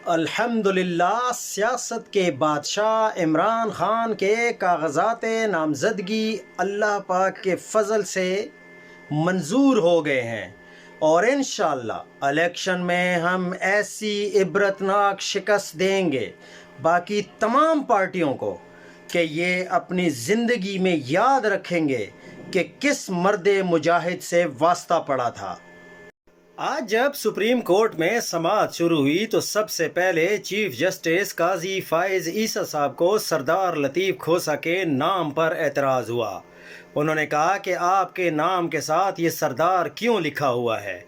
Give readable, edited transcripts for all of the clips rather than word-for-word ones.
الحمدللہ سیاست کے بادشاہ عمران خان کے کاغذات نامزدگی اللہ پاک کے فضل سے منظور ہو گئے ہیں، اور انشاءاللہ الیکشن میں ہم ایسی عبرتناک شکست دیں گے باقی تمام پارٹیوں کو کہ یہ اپنی زندگی میں یاد رکھیں گے کہ کس مرد مجاہد سے واسطہ پڑا تھا۔ آج جب سپریم کورٹ میں سماعت شروع ہوئی تو سب سے پہلے چیف جسٹس قاضی فائز عیسیٰ صاحب کو سردار لطیف کھوسہ کے نام پر اعتراض ہوا۔ انہوں نے کہا کہ آپ کے نام کے ساتھ یہ سردار کیوں لکھا ہوا ہے،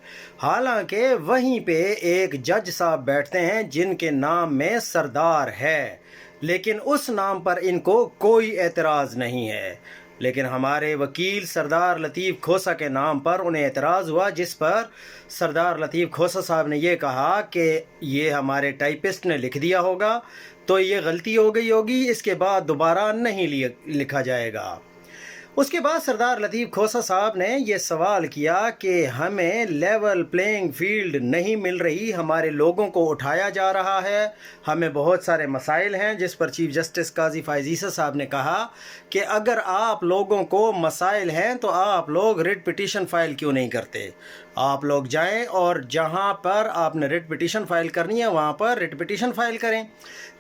حالانکہ وہیں پہ ایک جج صاحب بیٹھتے ہیں جن کے نام میں سردار ہے، لیکن اس نام پر ان کو کوئی اعتراض نہیں ہے۔ لیکن ہمارے وکیل سردار لطیف کھوسہ کے نام پر انہیں اعتراض ہوا، جس پر سردار لطیف کھوسہ صاحب نے یہ کہا کہ یہ ہمارے ٹائپسٹ نے لکھ دیا ہوگا تو یہ غلطی ہو گئی ہوگی، اس کے بعد دوبارہ نہیں لکھا جائے گا۔ اس کے بعد سردار لطیف کھوسہ صاحب نے یہ سوال کیا کہ ہمیں لیول پلینگ فیلڈ نہیں مل رہی، ہمارے لوگوں کو اٹھایا جا رہا ہے، ہمیں بہت سارے مسائل ہیں، جس پر چیف جسٹس قاضی فائز عیسیٰ صاحب نے کہا کہ اگر آپ لوگوں کو مسائل ہیں تو آپ لوگ ریٹ پٹیشن فائل کیوں نہیں کرتے؟ آپ لوگ جائیں اور جہاں پر آپ نے ریٹ پٹیشن فائل کرنی ہے وہاں پر ریٹ پٹیشن فائل کریں۔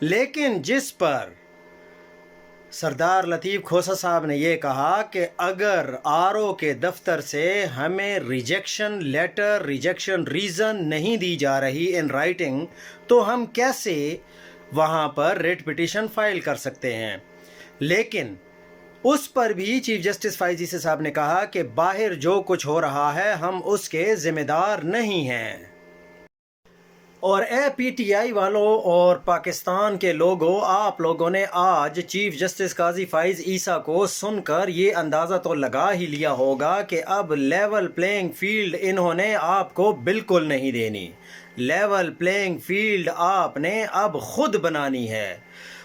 لیکن جس پر سردار لطیف کھوسہ صاحب نے یہ کہا کہ اگر RO کے دفتر سے ہمیں ریجیکشن لیٹر، ریجیکشن ریزن نہیں دی جا رہی ان رائٹنگ، تو ہم کیسے وہاں پر ریٹ پٹیشن فائل کر سکتے ہیں؟ لیکن اس پر بھی چیف جسٹس فائز عیسیٰ صاحب نے کہا کہ باہر جو کچھ ہو رہا ہے ہم اس کے ذمہ دار نہیں ہیں۔ اور اے PTI والوں اور پاکستان کے لوگوں، آپ لوگوں نے آج چیف جسٹس قاضی فائز عیسیٰ کو سن کر یہ اندازہ تو لگا ہی لیا ہوگا کہ اب لیول پلینگ فیلڈ انہوں نے آپ کو بالکل نہیں دینی، لیول پلینگ فیلڈ آپ نے اب خود بنانی ہے۔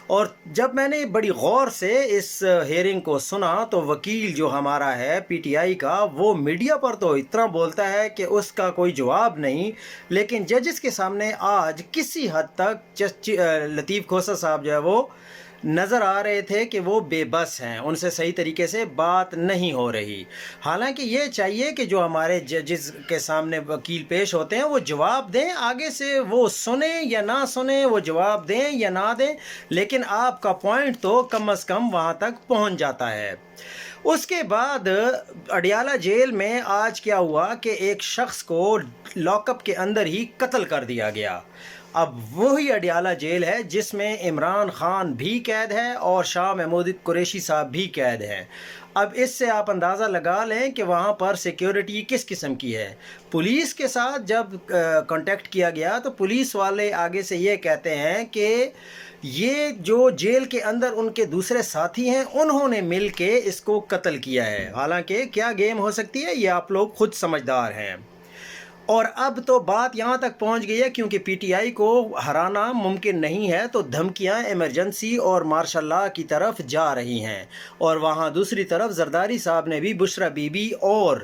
اور جب میں نے بڑی غور سے اس ہیئرنگ کو سنا تو وکیل جو ہمارا ہے PTI کا، وہ میڈیا پر تو اتنا بولتا ہے کہ اس کا کوئی جواب نہیں، لیکن ججز کے سامنے آج کسی حد تک لطیف کھوسہ صاحب جو ہے وہ نظر آ رہے تھے کہ وہ بے بس ہیں، ان سے صحیح طریقے سے بات نہیں ہو رہی۔ حالانکہ یہ چاہیے کہ جو ہمارے ججز کے سامنے وکیل پیش ہوتے ہیں وہ جواب دیں، آگے سے وہ سنیں یا نہ سنیں، وہ جواب دیں یا نہ دیں، لیکن آپ کا پوائنٹ تو کم از کم وہاں تک پہنچ جاتا ہے۔ اس کے بعد اڈیالہ جیل میں آج کیا ہوا کہ ایک شخص کو لاک اپ کے اندر ہی قتل کر دیا گیا۔ اب وہی اڈیالہ جیل ہے جس میں عمران خان بھی قید ہے اور شاہ محمود قریشی صاحب بھی قید ہیں۔ اب اس سے آپ اندازہ لگا لیں کہ وہاں پر سیکیورٹی کس قسم کی ہے۔ پولیس کے ساتھ جب کانٹیکٹ کیا گیا تو پولیس والے آگے سے یہ کہتے ہیں کہ یہ جو جیل کے اندر ان کے دوسرے ساتھی ہیں انہوں نے مل کے اس کو قتل کیا ہے۔ حالانکہ کیا گیم ہو سکتی ہے یہ آپ لوگ خود سمجھدار ہیں۔ اور اب تو بات یہاں تک پہنچ گئی ہے کیونکہ PTI کو ہرانا ممکن نہیں ہے تو دھمکیاں ایمرجنسی اور مارشل لاء کی طرف جا رہی ہیں، اور وہاں دوسری طرف زرداری صاحب نے بھی بشرا بی بی اور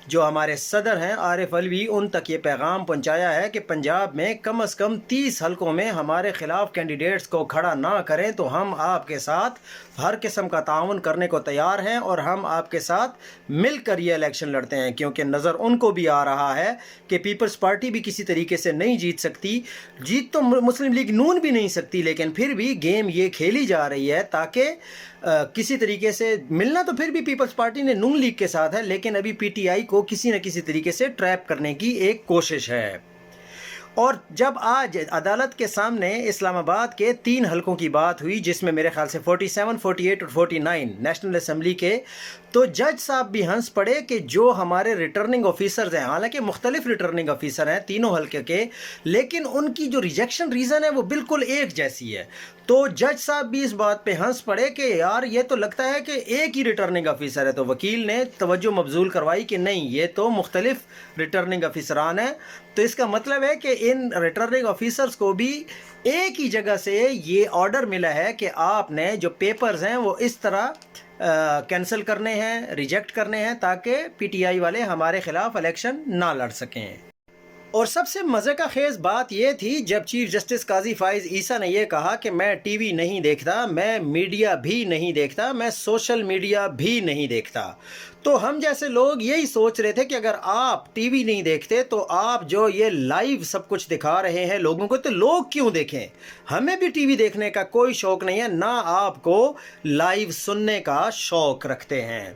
جو ہمارے صدر ہیں عارف علوی ان تک یہ پیغام پہنچایا ہے کہ پنجاب میں کم از کم 30 حلقوں میں ہمارے خلاف کینڈیڈیٹس کو کھڑا نہ کریں تو ہم آپ کے ساتھ ہر قسم کا تعاون کرنے کو تیار ہیں، اور ہم آپ کے ساتھ مل کر یہ الیکشن لڑتے ہیں، کیونکہ نظر ان کو بھی آ رہا ہے کہ پیپلز پارٹی بھی کسی طریقے سے نہیں جیت سکتی، جیت تو مسلم لیگ نون بھی نہیں سکتی، لیکن پھر بھی گیم یہ کھیلی جا رہی ہے تاکہ کسی طریقے سے ملنا تو پھر بھی پیپلز پارٹی نے نون لیگ کے ساتھ ہے، لیکن ابھی PTI کو کسی نہ کسی طریقے سے ٹریپ کرنے کی ایک کوشش ہے۔ اور جب آج عدالت کے سامنے اسلام آباد کے 3 حلقوں کی بات ہوئی جس میں میرے خیال سے 47، 48 اور 49 نیشنل اسمبلی کے، تو جج صاحب بھی ہنس پڑے کہ جو ہمارے ریٹرننگ آفیسرز ہیں، حالانکہ مختلف ریٹرننگ آفیسر ہیں تینوں حلقے کے، لیکن ان کی جو ریجیکشن ریزن ہے وہ بالکل ایک جیسی ہے۔ تو جج صاحب بھی اس بات پہ ہنس پڑے کہ یار یہ تو لگتا ہے کہ ایک ہی ریٹرننگ آفیسر ہے، تو وکیل نے توجہ مبذول کروائی کہ نہیں یہ تو مختلف ریٹرننگ آفیسران ہیں، تو اس کا مطلب ہے کہ ان ریٹرننگ آفیسرز کو بھی ایک ہی جگہ سے یہ آرڈر ملا ہے کہ آپ نے جو پیپرز ہیں وہ اس طرح کینسل کرنے ہیں، ریجیکٹ کرنے ہیں تاکہ PTI والے ہمارے خلاف الیکشن نہ لڑ سکیں۔ اور سب سے مزے کا خیز بات یہ تھی جب چیف جسٹس قاضی فائز عیسیٰ نے یہ کہا کہ میں ٹی وی نہیں دیکھتا، میں میڈیا بھی نہیں دیکھتا، میں سوشل میڈیا بھی نہیں دیکھتا، تو ہم جیسے لوگ یہی سوچ رہے تھے کہ اگر آپ ٹی وی نہیں دیکھتے تو آپ جو یہ لائیو سب کچھ دکھا رہے ہیں لوگوں کو تو لوگ کیوں دیکھیں؟ ہمیں بھی ٹی وی دیکھنے کا کوئی شوق نہیں ہے، نہ آپ کو لائیو سننے کا شوق رکھتے ہیں۔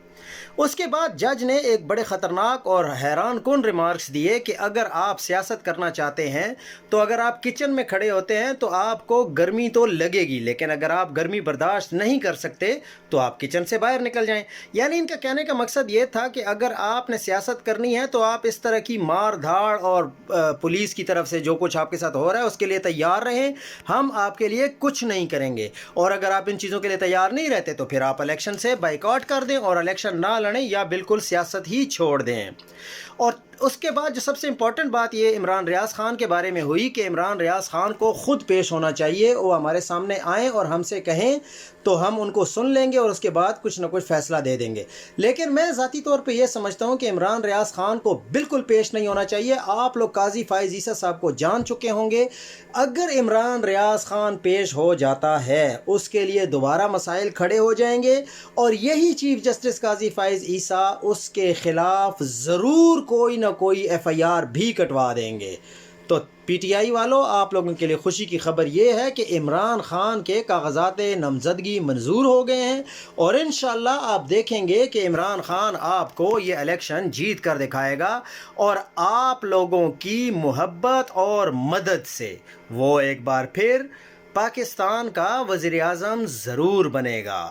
اس کے بعد جج نے ایک بڑے خطرناک اور حیران کن ریمارکس دیے کہ اگر آپ سیاست کرنا چاہتے ہیں تو اگر آپ کچن میں کھڑے ہوتے ہیں تو آپ کو گرمی تو لگے گی، لیکن اگر آپ گرمی برداشت نہیں کر سکتے تو آپ کچن سے باہر نکل جائیں۔ یعنی ان کا کہنے کا مقصد یہ تھا کہ اگر آپ نے سیاست کرنی ہے تو آپ اس طرح کی مار دھاڑ اور پولیس کی طرف سے جو کچھ آپ کے ساتھ ہو رہا ہے اس کے لیے تیار رہیں، ہم آپ کے لیے کچھ نہیں کریں گے، اور اگر آپ ان چیزوں کے لیے تیار نہیں رہتے تو پھر آپ الیکشن سے بائیکاٹ کر دیں اور الیکشن نہ لڑیں یا بالکل سیاست ہی چھوڑ دیں۔ اور اس کے بعد جو سب سے امپورٹنٹ بات یہ عمران ریاض خان کے بارے میں ہوئی کہ عمران ریاض خان کو خود پیش ہونا چاہیے، وہ ہمارے سامنے آئیں اور ہم سے کہیں تو ہم ان کو سن لیں گے اور اس کے بعد کچھ نہ کچھ فیصلہ دے دیں گے۔ لیکن میں ذاتی طور پہ یہ سمجھتا ہوں کہ عمران ریاض خان کو بالکل پیش نہیں ہونا چاہیے۔ آپ لوگ قاضی فائز عیسیٰ صاحب کو جان چکے ہوں گے، اگر عمران ریاض خان پیش ہو جاتا ہے اس کے لیے دوبارہ مسائل کھڑے ہو جائیں گے، اور یہی چیف جسٹس قاضی فائز عیسیٰ اس کے خلاف ضرور کوئی نہ کوئی ایف آئی آر بھی کٹوا دیں گے۔ تو پی ٹی آئی والوں، آپ لوگوں کے لیے خوشی کی خبر یہ ہے کہ عمران خان کے کاغذات نامزدگی منظور ہو گئے ہیں، اور انشاءاللہ آپ دیکھیں گے کہ عمران خان آپ کو یہ الیکشن جیت کر دکھائے گا، اور آپ لوگوں کی محبت اور مدد سے وہ ایک بار پھر پاکستان کا وزیر اعظم ضرور بنے گا۔